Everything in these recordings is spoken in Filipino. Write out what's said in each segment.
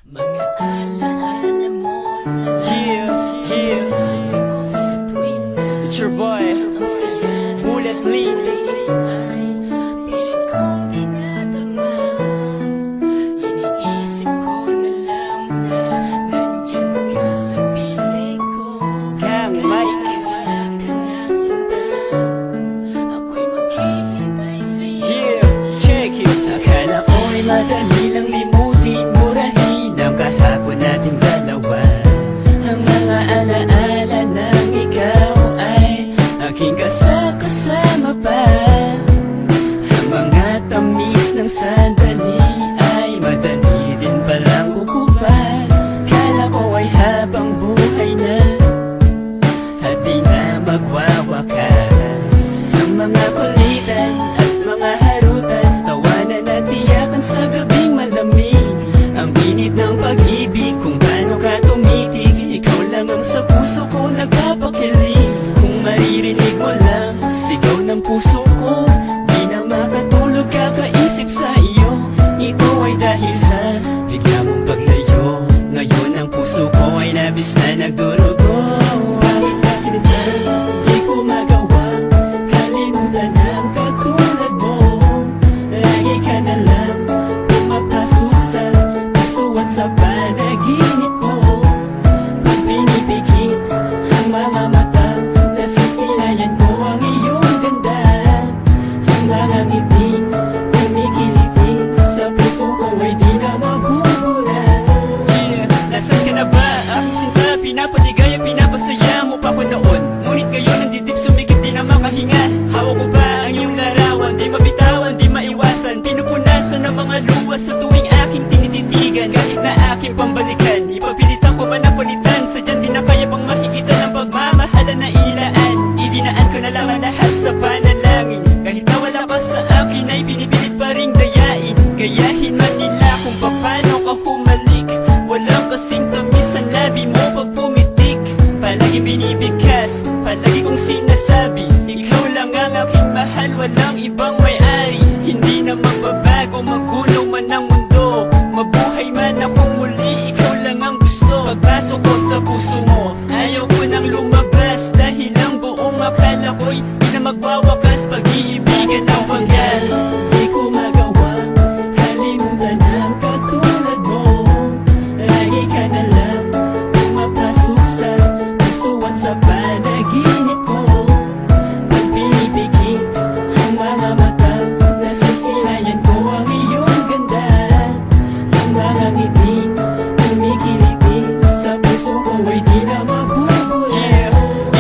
Mga alaala mo na lang sabi ko sa tuwing na It's your boy, ang saya ng Bullet Lee. ay pilit kong dinadama. Iniisip ko na lang na nandyan ka sa piling ko. Gang Mike. Kaya ka na sinta, ako'y maghihintay sa'yo. Yeah, check it. Akala ko'y madali lang limutin, murahin ang kahapon nating dalawa. Ang mga alaala ng ikaw ay aking kasama pa. Ang mga tamis ng sandali ay madali din palang kukupas. Kala ko ay habang buhay na at di na magwawakas. Ang mga kulitan at mga harutan, tawanan at iyakan sa gabing malamig. Ang init ng pag-ibig, kung paano ka tumitig, ikaw lang ang sa puso ko nagpapakilig. Kung maririnig mo lang sigaw ng puso ko, di na makatulog kakaisip sa iyo. Ito ay dahil sa bigla mong paglayo. Ngayon ang puso ko ay labis na nagdurugo. Kahit kasinta, di ko magawa kalimutan ang katulad mo. Lagi ka na lang pumapasok sa puso at sa panaginip ko. Pag pinipikit ang mga mata, nasisilayan ko ang iyong ganda. Ang mga ngiti kumikiliti sa puso ko ay di na mabubura. Yeah, nasan ka na ba? Aking sinta, pinapaligaya, pinapasaya mo pa ko noon. Ngunit ngayon nandidig sumikip, di na makahinga. Hawak ko ba ang iyong larawan? Di mabitawan, di maiwasan. Pinupunasan ng mga luwa sa tuwing aking tinititigan. Kahit na aking pambalikan, ipagpilitan ko man napalitan. Sadyan di na kaya pang mahigitan ang pagmamahalan na ilaan. Idinaan ko na lang ang lahat sa panalangin. Kahit na wala pa sa akin ay pinipilit pa ring dayain. Gayahin man nila kung paano ka humalik. Walang kasing tamis ang labi mo pag pumitik. Palagi binibigkas, palagi kong sinasabi, ikaw lang ang aking mahal, walang ibang may-ari. Hindi na magbabago, magulo man ang mundo, mabuhay man akong muli, ikaw lang ang gusto. Pagpasok ko sa puso mo, ayaw ko nang lumabas. Dahil ang buong akala ko'y di na magwawakas. Pag-iibigan ang wagas, Di ko magawa kalimutan ang katulad mo. Lagi ka na lang pumapasok sa puso at sa panaginip ko. Pag pinipikit ang mga mata, nasisilayan ko ang iyong ganda. Ang mga ngiti kumikiliti sa puso ko ay di na mabubura. yeah.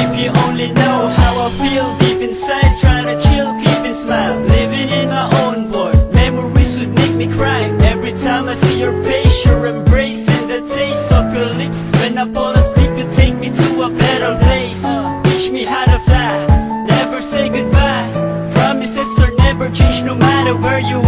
If you only know how I feel deep inside, try to chill, keep and smile, living in my own world. Memories would make me cry every time I see your face, your embrace and the taste of your lips. When I fall asleep, you take me to a better place. Teach me how to fly, never say goodbye. Promises are never change no matter where you